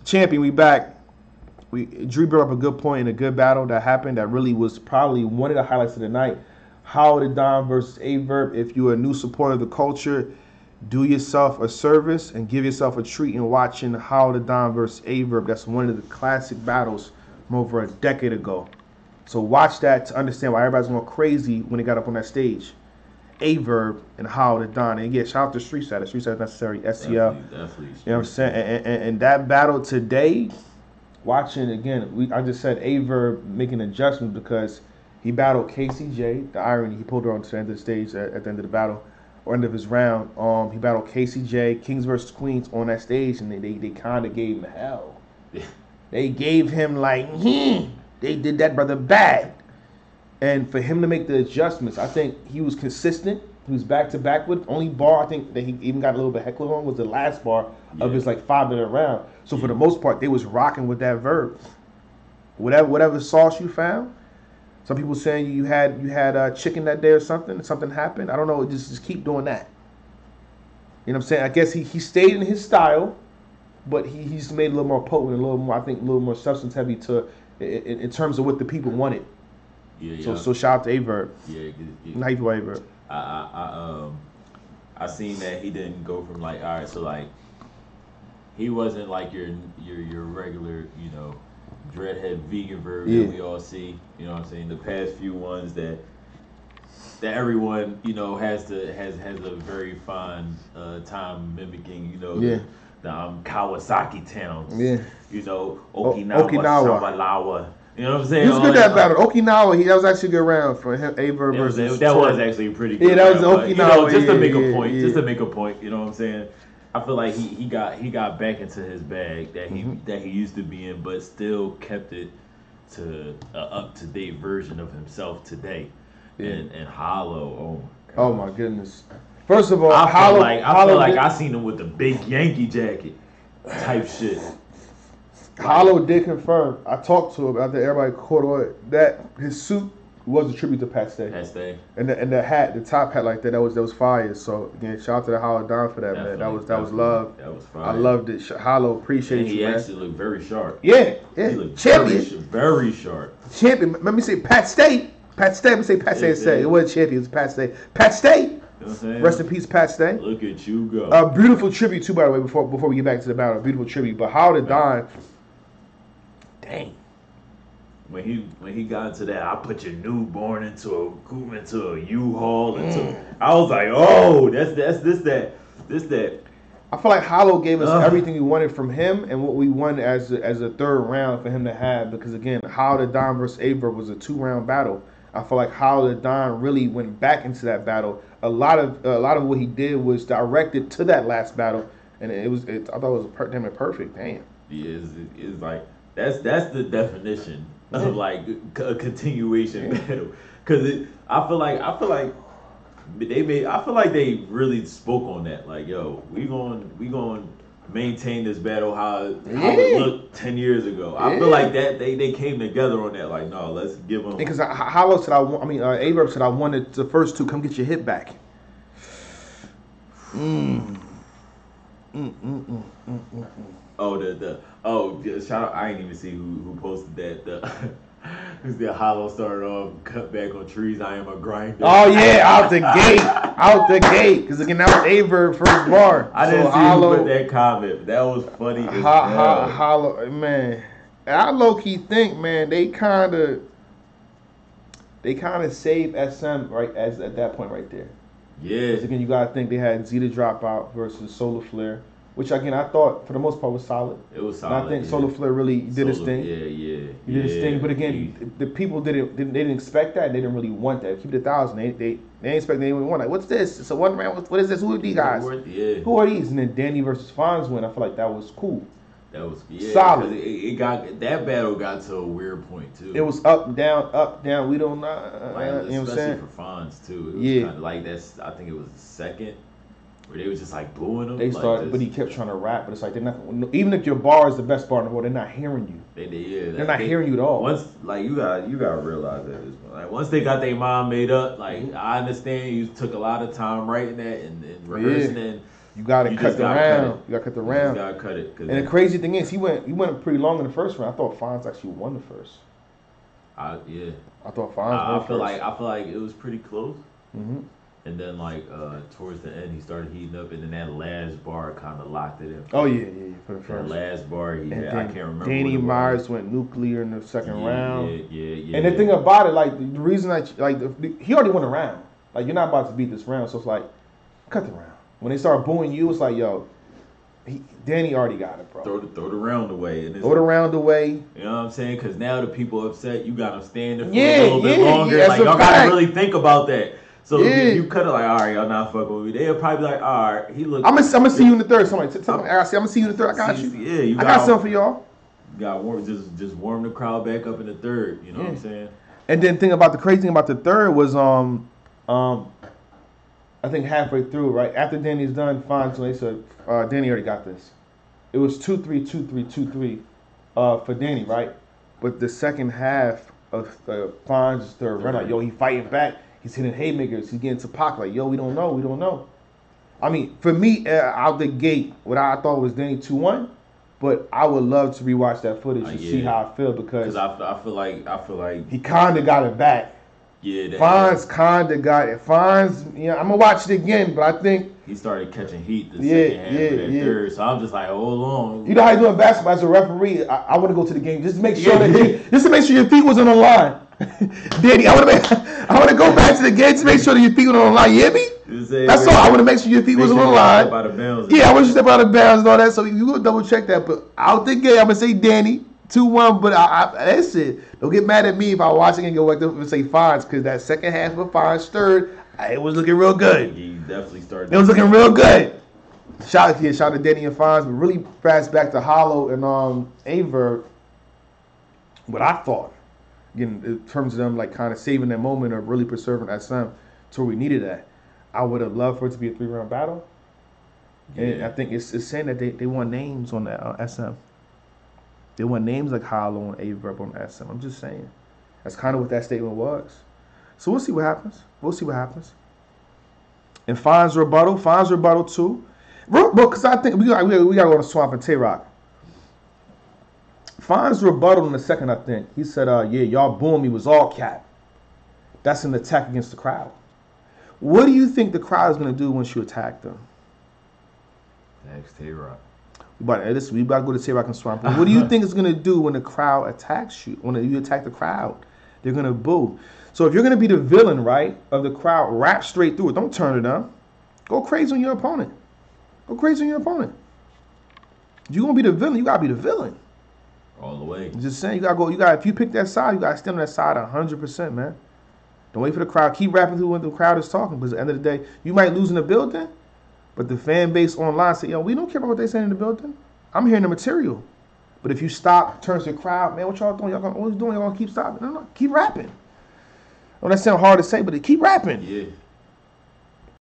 Champion, we back. Drew brought up a good point in a good battle that happened that really was probably one of the highlights of the night. How the Don versus A Verb. If you're a new supporter of the culture, do yourself a service and give yourself a treat in watching How the Don versus A Verb. That's one of the classic battles from over a decade ago. So watch that to understand why everybody's going crazy when they got up on that stage. A Verb and How the Don. And yeah, shout out to Street Side. Street Side Necessary, STL. Definitely. You know what I'm saying? And that battle today, watching again, I just said A Verb making adjustments because he battled KCJ. The irony, he pulled her on to the end of the stage at the end of the battle, or end of his round. He battled KCJ, Kings versus Queens on that stage, and they kind of gave him hell. They gave him like, they did that brother bad. And for him to make the adjustments, I think he was consistent. He was back to back with. Only bar I think that he even got a little bit heckler on was the last bar of his like 5-minute round. So for the most part, they was rocking with that Verb. Whatever sauce you found. Some people saying you had chicken that day or something. Something happened. I don't know. Just keep doing that. You know what I'm saying? I guess he stayed in his style, but he's made it a little more potent, a little more, I think, a little more substance heavy in terms of what the people wanted. Yeah. So shout out to A Verb. Yeah. How you feel, A Verb? I seen that he didn't go from like, all right, so like he wasn't like your regular, you know, dreadhead vegan Verb that we all see. You know what I'm saying? The past few ones that everyone, you know, has a very fine time mimicking, you know, the Kawasaki towns. Yeah. You know, Okinawa. Shawalawa. You know what I'm saying? He was good that battle. Okinawa, that was actually a good round for him. A Verb versus that was actually pretty good. Yeah, that was Okinawa. You know, just to make a point. Just to make a point. You know what I'm saying? I feel like he got back into his bag that he used to be in, but still kept it to an up to date version of himself today. Yeah. And Hollow, oh my goodness. First of all, I feel like I seen him with the big Yankee jacket type shit. Hollow did confirm. I talked to him after everybody caught on that his suit was a tribute to Pat Stay. And the hat, the top hat like that was fire. So again, shout out to the Hollow Don for that, man. That was love. That was fire. I loved it. Hollow, appreciate you, man. He actually looked very sharp. Yeah. He looked champion. Very sharp. Champion. Let me say Pat Stay. Let me say Pat Stay. It wasn't champion. It was Pat Stay. Pat Stay. You know what I'm saying? Rest in peace, Pat Stay. Look at you go. A beautiful tribute too, by the way. Before we get back to the battle, beautiful tribute. But How the Don. Dang. When he got into that, I put your newborn into a U-Haul. I was like, oh, this that. I feel like Hollow gave us everything we wanted from him and what we wanted as a third round for him to have. Because again, How the Don versus A Verb was a 2-round battle. I feel like How the Don really went back into that battle. A lot of what he did was directed to that last battle, and I thought it was perfect. Damn. Yeah, it's like that's the definition of like a continuation battle. Because I feel like they really spoke on that. Like, yo, we going maintain this battle how it looked 10 years ago. I feel like that they came together on that. Like, no, let's give them. Because Hollow said A Verb said I wanted the first two. Come get your hit back. Shout out! I ain't even see who posted that. The Hollow started off cut back on trees. I am a grinder. Oh yeah, out the gate. Because again, that was A Verb first bar. I didn't see who put that comment. That was funny. Hollow, man. I low key think, man, they kind of saved SM right at that point right there. Yeah. Because again, you gotta think they had Zeta Dropout versus Solar Flare, which again I thought for the most part was solid. It was solid. And I think Solar Flare really did his thing. Yeah. He did his thing, but again, the people didn't expect that. They didn't really want that. Keep it 1,000. They didn't expect they even want like, what's this? It's a 1 round. What is this? Who are these guys? Who are these? And then Danny versus Fonz win. I feel like that was cool. That was solid. That battle got to a weird point too. It was up, down. We don't know. Like, you know what I'm saying? Especially for Fonz too. It was kind of like I think it was the second where they was just like booing him. They started, but he kept trying to rap. But it's like they're not. Even if your bar is the best bar in the world, they're not hearing you. They're not hearing you at all. Once, like you gotta realize that this point. Like once they got their mind made up, like I understand you took a lot of time writing that and rehearsing it. And You gotta cut the round. You gotta cut the round. You gotta cut it. And the crazy thing is, he went pretty long in the first round. I thought Fonz actually won the first. Yeah. I thought Fonz won first. I feel like it was pretty close. Mm-hmm. And then towards the end, he started heating up, and then that last bar kind of locked it in. Oh yeah, for the first. That last bar, I can't remember. Danny Myers went nuclear in the second round. Yeah. And the thing about it, like the reason he already won a round. Like you're not about to beat this round, so it's like cut the round. When they start booing you, it's like yo, Danny already got it, bro. Throw the round away. Throw the round away. You know what I'm saying? Because now the people upset. You got them standing for a little bit longer. Like y'all gotta really think about that. So if you cut it like, all right, y'all not fucking with me. They'll probably be like, all right, he look. I'm gonna see you in the third. Somebody tell me. I'm gonna see you in the third. I got you. Yeah, I got something for y'all. You got just warm the crowd back up in the third. You know what I'm saying? And then the crazy thing about the third was I think halfway through, right after Danny's done, fine. So they said Danny already got this. It was 2-3, 2-3, 2-3 for Danny, right? But the second half of Fonz's third run, like yo, he fighting back. He's hitting haymakers. He's getting to pocket. Like, yo, we don't know. I mean, for me, out the gate, what I thought was Danny 2-1, but I would love to rewatch that footage to see how I feel because I feel like he kind of got it back. Yeah, Fonz kind of got it. Fonz, I'm gonna watch it again, but I think he started catching heat the second half of that third. So I'm just like, hold on. You know how you do in basketball as a referee? I want to go to the game just to make sure just to make sure your feet wasn't on the line. Danny, I want to go back to the game to make sure that your feet were on the line. You hear me? That's all. I want to make sure your feet wasn't on the line. I want you to step out of bounds and all that. So you will double check that. But out the game, I'm gonna say Danny 2-1. But that's it. Don't get mad at me if I watch it and go like this and say Fonz because that second half of Fonz third, it was looking real good. He definitely started. It was looking real good. Shout out to Danny and Fonz, but really fast back to Hollow and A-Verb. What I thought. Again, in terms of them like kind of saving that moment or really preserving SM to where we needed that. I would have loved for it to be a 3-round battle. Yeah. And I think it's saying that they want names on the SM. They want names like Hollow and A-Verb on SM. I'm just saying. That's kind of what that statement was. So we'll see what happens. And Fonz rebuttal too. Bro, because I think we got to go to Swamp and Tay-Rock. Fonz rebuttal in the second, I think. He said, yeah, y'all booing me was all cap. That's an attack against the crowd. What do you think the crowd is going to do once you attack them? Next Tay-Rock. We about to go to Tay-Rock and Swamp. What do you think it's going to do when the crowd attacks you? When you attack the crowd, they're going to boo. So if you're going to be the villain, right, of the crowd, rap straight through it. Don't turn it up. Go crazy on your opponent. You're going to be the villain, you got to be the villain. All the way. I'm just saying, if you pick that side, you got to stand on that side 100%, man. Don't wait for the crowd. Keep rapping through when the crowd is talking, because at the end of the day, you might lose in the building, but the fan base online say, yo, we don't care about what they saying in the building. I'm hearing the material. But if you stop, turns to the crowd, man, what y'all doing? What you doing? Y'all going to keep stopping? No, keep rapping. Well, that sounds hard to say, but keep rapping. Yeah.